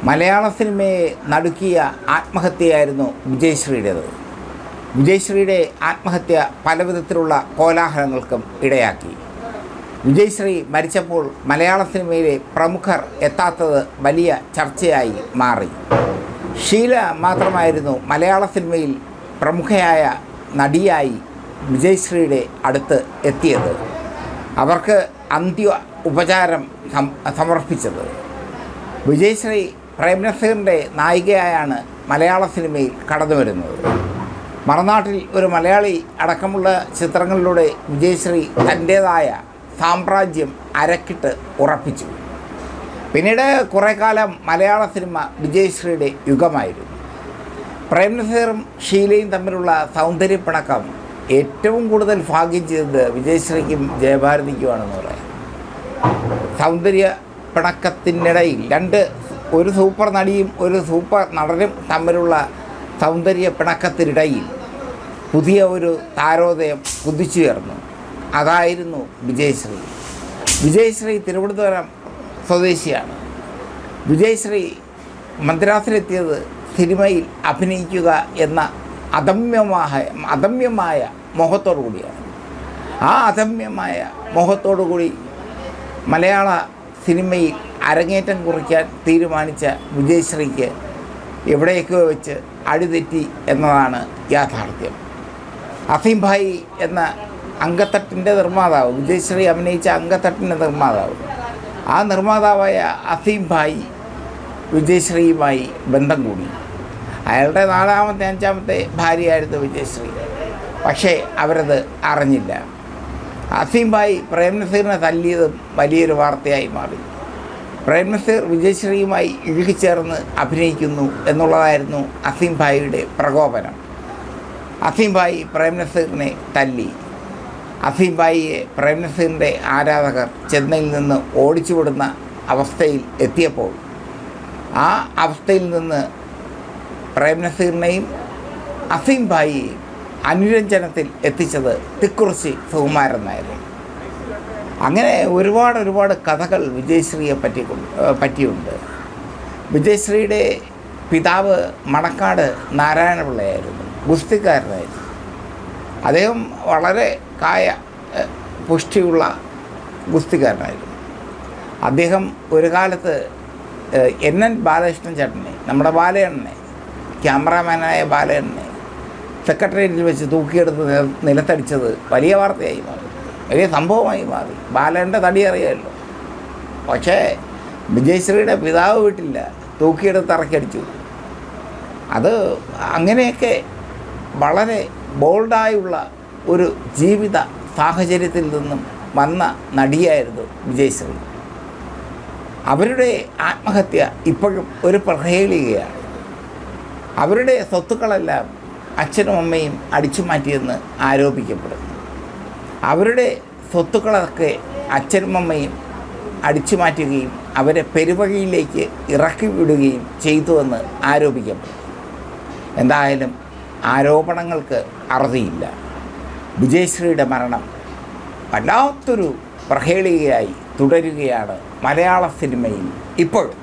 മലയാള സിനിമയെ നടുക്കിയ ആത്മഹത്യയായിരുന്നു വിജയശ്രീയുടേത്. വിജയശ്രീയുടെ ആത്മഹത്യ പലവിധത്തിലുള്ള കോലാഹലങ്ങൾക്കും ഇടയാക്കി. വിജയശ്രീ മരിച്ചപ്പോൾ മലയാള സിനിമയിലെ പ്രമുഖർ എത്താത്തത് വലിയ ചർച്ചയായി മാറി. ഷീല മാത്രമായിരുന്നു മലയാള സിനിമയിൽ പ്രമുഖയായ നടിയായി വിജയശ്രീയുടെ അടുത്ത് എത്തിയത്, അവർക്ക് അന്ത്യ ഉപചാരം സമർപ്പിച്ചത്. വിജയശ്രീ പ്രേംനസീറിൻ്റെ നായികയായാണ് മലയാള സിനിമയിൽ കടന്നു വരുന്നത്. മറുനാട്ടിൽ ഒരു മലയാളി അടക്കമുള്ള ചിത്രങ്ങളിലൂടെ വിജയശ്രീ തൻ്റേതായ സാമ്രാജ്യം അരക്കിട്ട് ഉറപ്പിച്ചു. പിന്നീട് കുറേ കാലം മലയാള സിനിമ വിജയശ്രീയുടെ യുഗമായിരുന്നു. പ്രേംനസീറും ഷീലയും തമ്മിലുള്ള സൗന്ദര്യപ്പിണക്കം ഏറ്റവും കൂടുതൽ ഭാഗ്യം ചെയ്തത് വിജയശ്രീക്കും ജയഭാരതിക്കുമാണെന്ന് പറയാം. സൗന്ദര്യ പിണക്കത്തിനിടയിൽ ഒരു സൂപ്പർ നടിയും ഒരു സൂപ്പർ നടനും തമ്മിലുള്ള സൗന്ദര്യ പിണക്കത്തിനിടയിൽ പുതിയ ഒരു താരോദയം കുതിച്ചുയർന്നു. അതായിരുന്നു വിജയശ്രീ. വിജയശ്രീ തിരുവനന്തപുരം സ്വദേശിയാണ്. വിജയശ്രീ മദ്രാസിലെത്തിയത് സിനിമയിൽ അഭിനയിക്കുക എന്ന അദമ്യമായ മോഹത്തോടു കൂടിയാണ്. ആ അദമ്യമായ മോഹത്തോടു കൂടി മലയാള സിനിമയിൽ അരങ്ങേറ്റം കുറിക്കാൻ തീരുമാനിച്ച വിജയശ്രീക്ക് എവിടെയൊക്കെയോ വെച്ച് അടിതെറ്റി എന്നതാണ് യാഥാർത്ഥ്യം. അസീം ഭായി എന്ന അങ്കത്തട്ടിൻ്റെ നിർമ്മാതാവ്, വിജയശ്രീ അഭിനയിച്ച അങ്കത്തട്ടിൻ്റെ നിർമ്മാതാവ്, ആ നിർമ്മാതാവായ അസീം ഭായി വിജയശ്രീയുമായി ബന്ധം കൂടി. അയാളുടെ 4ാമത്തെ 5ാമത്തെ ഭാര്യയായിരുന്നു വിജയശ്രീ. പക്ഷേ അവരത് അറിഞ്ഞില്ല. അസീം ഭായി പ്രേംനസീറിനെ തല്ലിയതും വലിയൊരു വാർത്തയായി മാറി. പ്രേംനസീർ വിജയശ്രീയുമായി ഇഴുകിച്ചേർന്ന് അഭിനയിക്കുന്നു എന്നുള്ളതായിരുന്നു അസീം ഭായിയുടെ പ്രകോപനം. അസീം ഭായി പ്രേംനസീറിനെ തല്ലി. അസീം ഭായിയെ പ്രേംനസീറിൻ്റെ ആരാധകർ ചെന്നൈയിൽ നിന്ന് ഓടിച്ചുവിടുന്ന അവസ്ഥയിൽ എത്തിയപ്പോൾ ആ അവസ്ഥയിൽ നിന്ന് പ്രേംനസീറിനെയും അസീം ഭായിയെയും അനുരഞ്ജനത്തിൽ എത്തിച്ചത് തിക്കുറിശ്ശി സുകുമാരൻ നായർ. അങ്ങനെ ഒരുപാട് കഥകൾ വിജയശ്രീയെ പറ്റിയുണ്ട്. വിജയശ്രീയുടെ പിതാവ് മണക്കാട് നാരായണപിള്ളയായിരുന്നു, ഗുസ്തിക്കാരനായിരുന്നു. അദ്ദേഹം വളരെ പുഷ്ടിയുള്ള ഗുസ്തിക്കാരനായിരുന്നു. അദ്ദേഹം ഒരു കാലത്ത് NN ബാലകൃഷ്ണൻ ചേട്ടനെ, നമ്മുടെ ബാലയണ്ണനെ, ക്യാമറാമാനായ ബാലയണ്ണനെ സെക്രട്ടേറിയറ്റിൽ വെച്ച് തൂക്കിയെടുത്ത് നിലത്തടിച്ചത് വലിയ വാർത്തയായി മാറി, വലിയ സംഭവമായി മാറി. ബാലൻ്റെ തടി അറിയാമല്ലോ. പക്ഷേ വിജയശ്രീയുടെ പിതാവ് വീട്ടില്ല, തൂക്കിയെടുത്ത് ഇറക്കിയടിച്ചു. അത് അങ്ങനെയൊക്കെ വളരെ ബോൾഡായുള്ള ഒരു ജീവിത സാഹചര്യത്തിൽ നിന്നും വന്ന നടിയായിരുന്നു വിജയശ്രീ. അവരുടെ ആത്മഹത്യ ഇപ്പോഴും ഒരു പ്രഹേളികയാണ്. അവരുടെ സ്വത്തുക്കളെല്ലാം അച്ഛനും അമ്മയും അടിച്ചു മാറ്റിയെന്ന് ആരോപിക്കപ്പെടുന്നു. അവരുടെ സ്വത്തുക്കളൊക്കെ അച്ഛനും അമ്മയും അടിച്ചു മാറ്റുകയും അവരെ പെരുവഴിയിലേക്ക് ഇറക്കി വിടുകയും ചെയ്തുവെന്ന് ആരോപിക്കപ്പെടുന്നു. എന്തായാലും ആരോപണങ്ങൾക്ക് അറുതിയില്ല. വിജയശ്രീയുടെ മരണം വല്ലാത്തൊരു പ്രഹേളികയായി തുടരുകയാണ് മലയാള സിനിമയിൽ ഇപ്പോഴും.